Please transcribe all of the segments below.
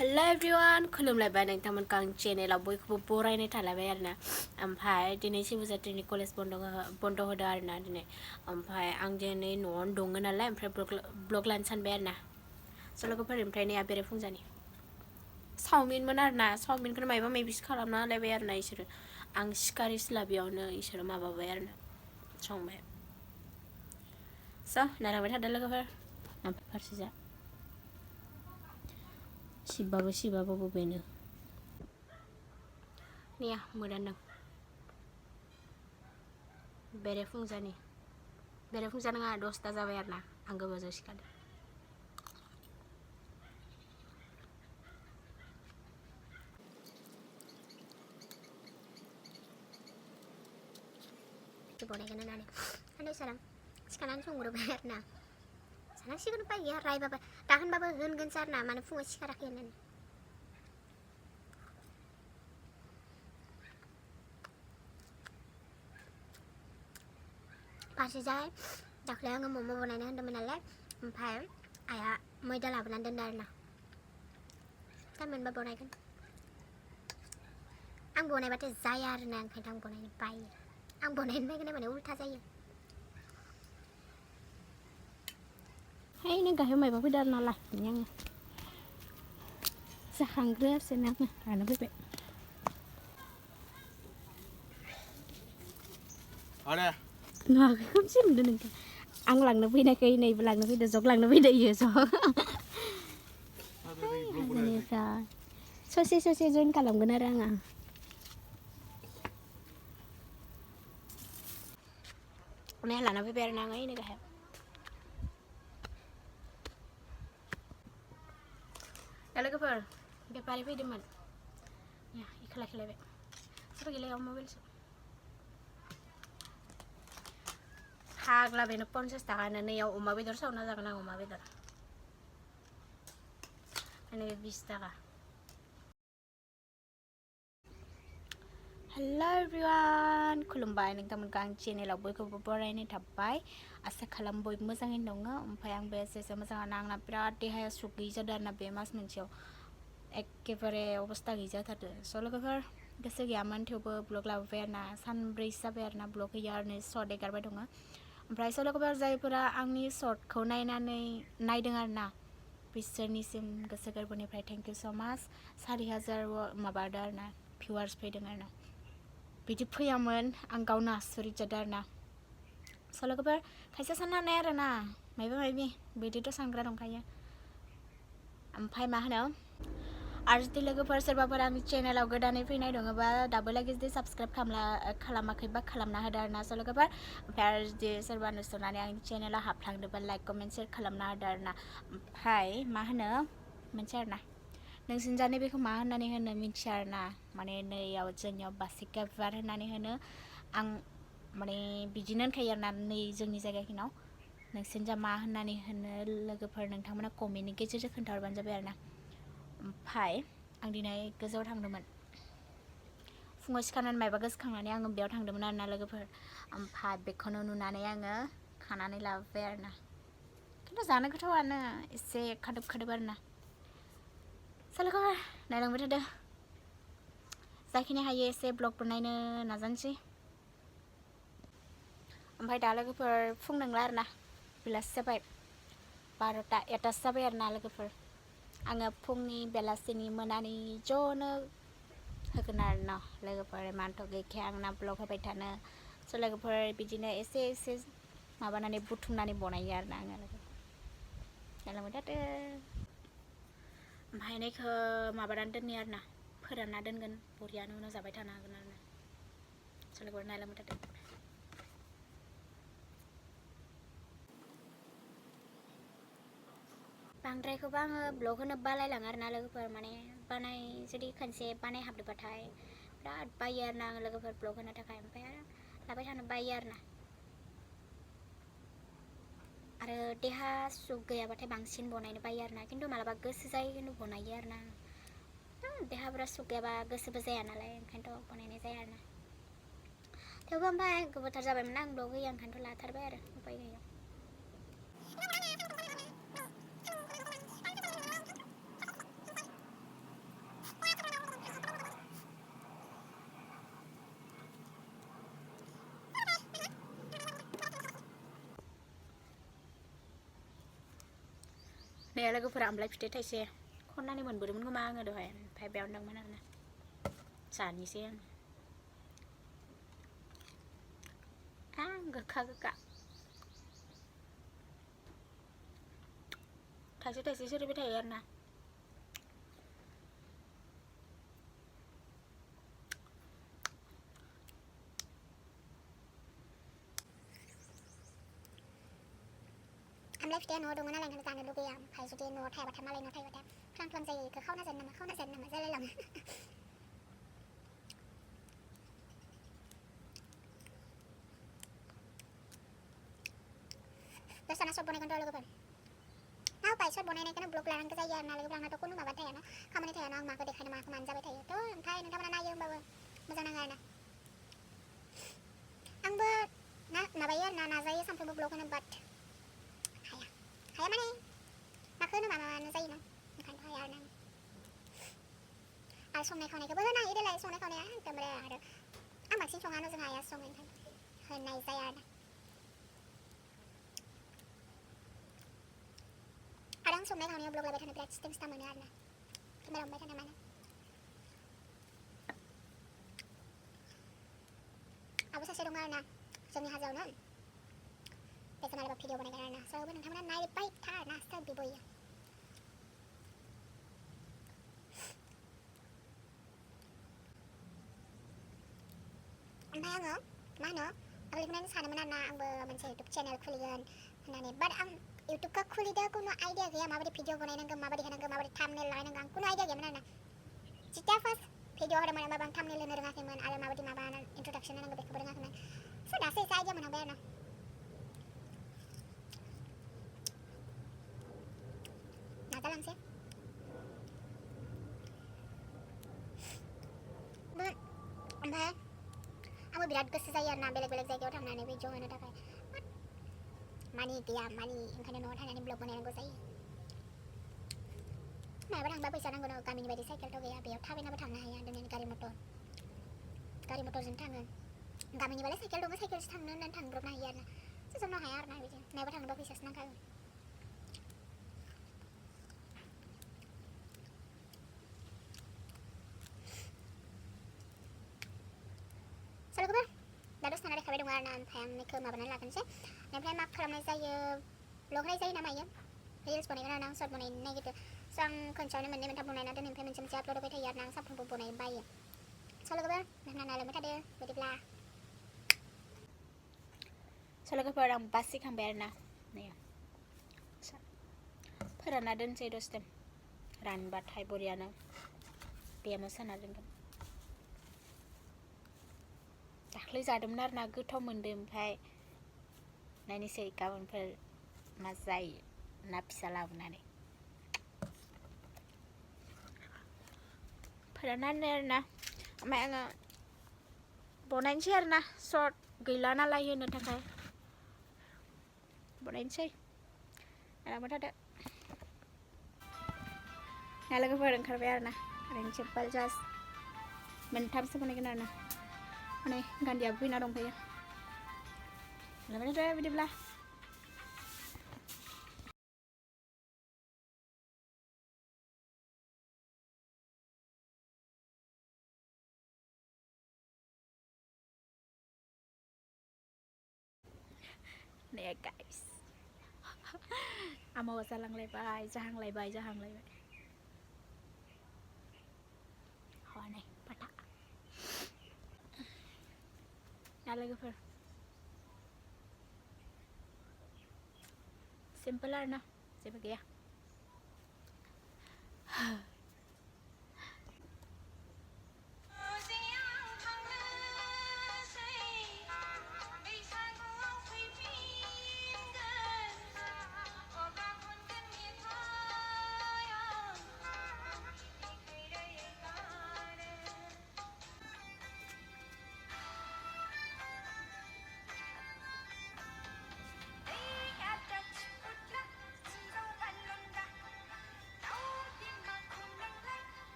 Hello everyone, खुलुमलायबाय नोंथांमोनखौ आं चेनेलाव बयखौबो बरायनाय थालायबाय आरोना ओमफ्राय दिनै शिबजात्रिनि कलेज बन्द होदों आरोना दिनै ओमफ्राय आं दिनै न'आवनो दङ नालाय ओमफ्राय ब्लग लानो सानबाय आरोना लोगोफोर ओमफ्राय नै बेरेफुंजानि चावमिनमोन आरोना चावमिनखौनो माबा माबिसो खालामना होलायबाय आरोना इसोरो आं सिखारि स्लाबियावनो इसोरो माबाबाय आरोना संबाय स' नायलांबाय थादो लोगोफोर ओमफ्राय फारसेजा सिबाबो बेनो निया मोदानदों बेरेफुंजा नङा 10ता जाबाय आरोना आं गोबावजों सिखारदों बनायगोन होननानै ओमफ्राय सारा सिखारनानै संग्रोबाय आरोना सानांसिगोन उपाय गैया रायबाबो दाहोनबाबो होनगोनसो आरोना मानो फुङाव सिखाराखै होननानै फारसेजाय दाख्लै आङो मम' बनायनो होन्दोंमोन नालाय ओमफ्राय आइया मैदा लाबोनानै दोनदों आरोना टाइम मोनबा बनायगोन आं बनायबाथाय जाया आरोना ओंखायनो आं बनायनो बायो आं बनायनो नागिरनाय माने उल्था जायो नों गाहायाव मायबा फैदो आरोना लाखिनि आङो जाखांग्रोआसैनो आङो लानो फैबाय नुवाखै खोमसि नुदों नोंखौ आं लांनो फैनायखै नैबो लांनो फैदो जग लांनो फैदो इयो जग हाजोनिफ्राय ससे जइन खालामगोन आरो आङो उनाय लाना फैबाय आरो ना आङो इनो गाहायाव दा लोगोफोर बेपारि फैदोंमोन इखौ लाखिलायबाय सोरबा गैलायाव मबाइलसो फाग्ला बेनो 50 थाखानो नैयाव अमा बेदर सावना जागोन आं अमा बेदर नैबे 20 थाखा हेल' एभ्रिवान खुलुमबाय नोंथांमोनखौ आं चेनेलाव बयखौबो बरायनाय थाबाय आसा खालाम बयबो मोजाङैनो दङ ओमफ्राय आंबो एसे मोजाङानो आंना बिराद देहाया सुख गैयै जादों आरोना बे मास मोनसेयाव एखेबारे अबस्था गैयै जाथारदों स' लोगोफोर गोसो गैयामोन थेवबो ब्लग लाबोबाय आरोना सानब्रैसो जाबाय आरोना ब्लग होयो आरो सर्ट एगारबाय दङ ओमफ्राय स' लोगोफोर जायफोरा आंनि सर्टखौ नायदों आरोना बिसोरनिसिम गोसो गोरबोनिफ्राय थेंक इउ स' माच 4000 माबादों आरोना भिउवार्स फैदों आरोना बिदि फैयामोन आं गावनो आसरित जादों आरोना स' लोगोफोर खायसे साननो हानाय आरोना मायबा बिदिथ' सानग्रा दंखायो ओमफ्राय मा होनो आरो जुदि लोगोफोर सोरबाफोर आंनि चेनेलाव गोदानै फैनाय दङबा दाबो लागै जुदि साबस्क्राइब खालामाखैबा खालामना होदो आरोना स' लोगोफोर ओमफ्राय आरो जुदि सोरबा नुस'नानै आंनि चेनेलाव हाबलांदोंबा लाइक कमेन्ट शेयार खालामना होदो आरोना ओमफ्राय मा होनो मोनसे आरोना नोंसिनिजानि बेखौ मा होननानै होनो मिथिया आरोना माने नैयाव जोंनियाव बासिका बिबार होननानै होनो आं माने बिदिनो होनखायो आरोना नै जोंनि जायगाखिनाव नोंसिनिजा मा होननानै होनो लोगोफोर नोंथांमोना कमेन्टनि गेजेरजों खोन्थाहरबानो जाबाय आरोना ओमफ्राय आं दिनै गोजौआव थांदोंमोन फुङाव सिखारनानै मायबा गोसोखांनानै आङो बेयाव थांदोंमोन आरोना लोगोफोर ओमफ्राय बेखौनो नुनानै आङो खानानै लाबोबाय आरोना खिन्थु जानो गोथावआनो एसे खादोब आरोना स' लोगोफोर नायलांबाय थादो जाखिनि हायो एसे ब्लग बनायनो नाजानोसै ओमफ्राय दा लोगोफोर फुं नंला आरोना बेलासि जाबाय 12ता 1तासो जाबाय आरोना लोगोफोर आङो फुंनि बेलासिनि मोनानि ज'नो होगोन आरोना लोगोफोर इमानथ' गैखाया आंना ब्लग होबाय थानो स' लोगोफोर बिदिनो एसे माबानानै बुथुमनानै बनायो आरोना आङो नायलांबाय थादो ओमफ्राय नैखौ माबानानै दोननि आरोना फोरानना दोनगोन बरियानो उनाव जाबाय थानो हागोन आरोना स' लोगोफोर नायलांबाय थादो बांद्रायखौबो आङो ब्लग होनो बालायलाङो आरोना लोगोफोर माने जुदि खनसे बानायहाबदोंबाथाय बिराद बायो आरोना आङो लोगोफोर ब्लग होनो थाखाय ओमफ्राय आरो लाबाय थानो बायो आरो देहा सुख गैयाबाथाय बांसिन बनायनो बायो आरोना खिन्थु मालाबा गोसो जायो खिन्थु बनायो आरोना देहाफोरा सुख गैयाबा गोसोबो जाया नालाय ओंखायनोथ' बनायनाय जाया आरोना थेवबो ओमफ्राय गोबावथार जाबायमोन आं ब्लग होयो ओंखायनोथ' लाथारबाय आरो उपाय गैया। लोगोफोरा आमलाय फिथाइ थाइसे खननानै मोनबोदोंमोन खोमा आङो दहाय ओमफ्राय बेयावनो दंमोन आरोना जानोसै आं गोखा थाइसे थाइसे सोरिबाय थायो आरोना आमलाय फिथाइया न'आव दङ नालाय ओंखायनो जानो लुगैयो ओमफ्राय जुदि न'आव थायाबाथाय मालायनाव थायोबाथाय फ्लां जायो बेखौ खावना जानो नामा जालायलाङो दस्राना सब बनायगोनथ' लोगोफोर बाय सर्ट बनायनायखौनो ब्लग लानांगौ जायो आरोना लोगोफोर आंनाथ' खुनु माबा थायाना खामानि थायाना आं माखौ देखायनो माखौ मानो जाबाय थायो थ' ओमफ्राय नोंथांमोना नायो होमबाबो मोजां नाङो आरोना आंबो माबायो आरोना नाजायो सानफ्रोमबो ब्लग होनो बाट हाया माने माखौ होनो माबानो जायोना ओंखायनोथ' हाया आरोना आरो संनाय खावनायखौबो होनो हायो देलाय संनाय खावनाया एकदमबारे आरो आं बांसिन सङानो जों हाया सङो ओंखायनो होनाय जाया आरोना आरो आं संनाय खावनायाव ब्लग लाबाय थानो बिराद सिथा मोनो आरोना केमेरा हमबाय थानो मानो आबो सासे दङ आरोना जोंनि हाजोआवनो बेखौ मालाबा भिडिअ बानायगोन आरोना सबो नोंथांमोना नायबाय था आरोना सोर बिब'यो ओमफ्राय आङो मा होनो आगोलनिफ्रायनो सानोमोन आरोना आंबो मोनसे इउटुब चेनेल खुलिगोन होननानै बाट आं इउटुबखौ खुलिदो खुनु आइडिया गैया माबायदि भिडिअ बानायनांगौ माबायदि होनांगौ माबायदि थाम्बनेल लागायनांगौ आं खुनु आइडिया गैयामोन आरोना जिथिया फार्स्ट भिडिअ होदोंमोन होमबाबो आं थाम्बनेल होनो रोङाखैमोन आरो माबायदि माबा इन्ट्रडाक्सन होनांगौ बेखौबो रोङाखैमोन स' दासो एसे आइडिया मोनहांबाय आरोना नाजालांसै ओमफ्राय आंबो बिराद गोसो जायो आरोना बेलेग जायगायाव थांनानै भिडिअ होनो थाखाय मानि गैया मानि ओंखायनो न'आव थानानै ब्लग बानायनांगौ जायो मायाबा थांबा फैसा नांगौ न गामिनि बायदि साइकेलथ' गैया बेयाव थाबायनाबो थांनो हाया दिनै गारि मटरजों थाङो गामिनिबालाय साइकेल दङ साइकेलसो थांनो होननानै थांब्रबनो हायो आरोना जोंनाव हाया आरोना बिदि मायाबा थांनोबा फैसासो नांखागौ लोगोफोर दा दसे थाना देखायबाय दङ आरोना ओमफ्राय आं बेखौ माबानानै लाग्रोनोसै ओमफ्राय मा खालामनाय जायो ब्लग होनाय जायो ना मायो रिल्स बनायगोन आरोना आं सर्ट बनायनो नागिरदों स' आं खनसेयावनो मोननै मोनथाम बनायना दोनो ओमफ्राय मोनसे आपल'ड होबाय थायो आरोना आं सानफ्रोमबो बनायनो बायो स' लोगोफोर नोंथांमोना नायलांबाय थादो बिदिब्ला स' लोगोफोर आं बासिखांबाय आरोना नै फोरानना दोनसै दसे रानबाथाय बरियानो बेयावनो सोना दोनगोन दाख्लै जादोंमोन आरोना गोथाव मोनदों ओमफ्राय नायनोसै गाबोनफोर मा जायो ना फिसा लाबोनानै फोराननानै आरोना ओमफ्राय आङो बनायनोसै आरोना सर्ट गैला नालाय होनो थाखाय बनायनोसै नायलांबाय थादो लोगोफोर ओंखारबाय आरोना ओरैनो सिम्पोल जास्ट मोनथामसो बनायगोन आरोना माने गान्दियाबो फैना दंफैयो नायलांबाय थादो बिदिब्ला दे गाइस आमावा जाहांलायबाय हनै पाटा ना लोगोफोर सिम्पोल आरोना जेबो गैया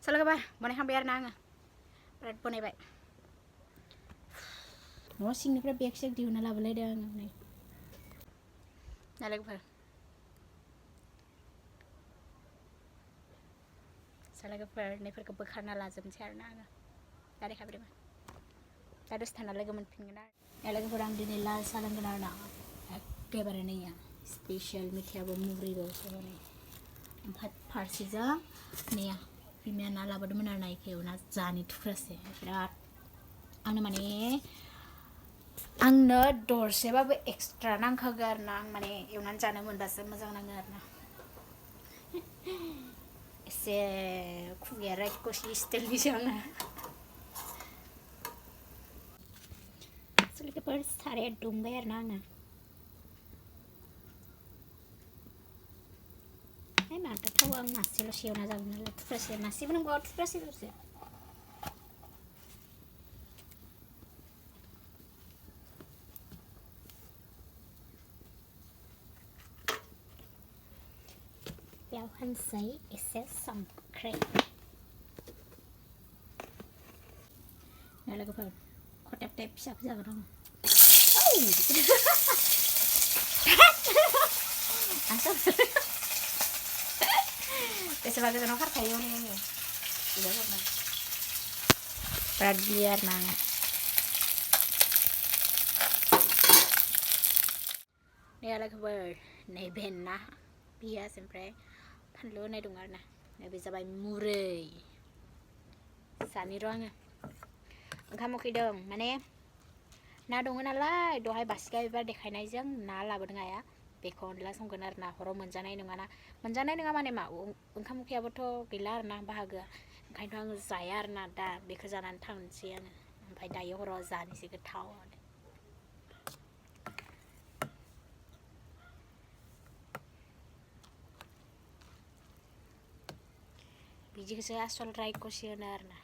लोगोफोर बनायखांबाय आरोना आङो बिराद बनायबाय न' सिंनिफ्राय बेग सेग दिहुनना लाबोलायदों आङो नै लोगोफोर लोगोफोरनिफोरखौ बोखारना लाजोबनोसै आरोना आङो दा देखायबायमोन दा दसे थाना लोगो मोनफिनगोन आरो लोगोफोर आं दिनै लाल साहा लोंगोन आरोना एखेबारे नैया स्पेसियेल मेथाइयाबो मुब्रिबावसो नै ओमफ्राय फारसेजों नैया बिमाया ना लाबोदोंमोन आरो ना इखौ ना जानि थुख्रासे बिराद आंनो माने आंनो दरसेबाबो एक्सट्रा नांखागौ आरो ना आं माने एवनानै जानो मोनबासो मोजां नाङो आरो ना एसे खुगाया रायख'सि स्टाइलनिसो आंना लोगोफोर साराया दुंबाय आरो ना आंना माथो थावा आं मासेल'सो एवना जागोन नालाय थुख्रासे मासेबो नंबावा थुख्रासेल'सो बेयाव होनसै एसे संख्रि लोगोफोर खटेब टेब फिसा फिसा जागोन आं बेसेबा गोजानाव खारखायो हनै आङो बिराद गियो आरो ना आङो लोगोफोर नैबे ना पियाज ओमफ्राय फानलु होनाय दं आरो ना नैबे जाबाय मुरै जानि र' आङो ओंखाम उखैदों माने ना दङ नालाय दहाय बासिगा बिबार देखायनायजों ना लाबोदों आइया बेखौ अनला संगोन आरो ना हराव मोनजानाय नङा माने मा ओंखाम उखैयाबोथ' गैला आरो ना बाहागोआ ओंखायनोथ' आङो जाया आरो ना दा बेखौ जानानै थांनोसै आङो ओमफ्राय दायो हराव जानोसै गोथाव बिदिखौसो आसल रायख'सि होनो आरो ना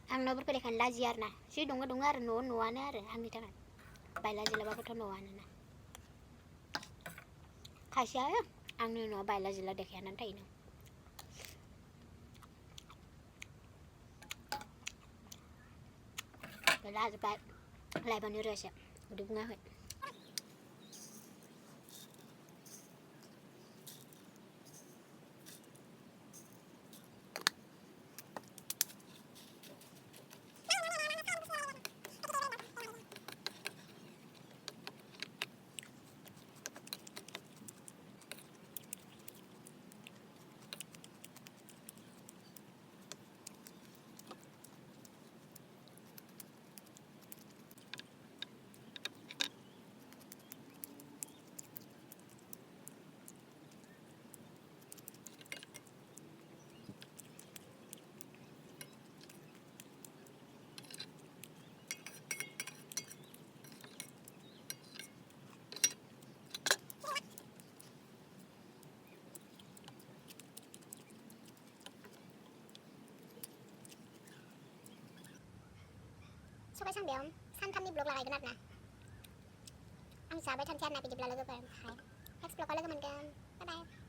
आं न'फोरखौ देखायनो लाजियो आरो ना जि दङ आरो न'आनो आरो आंनि थाखाय बायला जिलाबाबोथ' न'आनो ना खायसेया आंनि न'आव बायला जिला देखायनानै थायो लाजोब्बाय लाइबानि रोसि उदै बुङाखै सबाय सानदेयाव सानथामनि ब्लग लागायगोन आरो ना आं जाबाय थानोसै आरो ना बिदिब्ला लोगोफोर ओमफ्राय नेक्स्ट ब्लगाव लोगो मोनगोन बाय बाय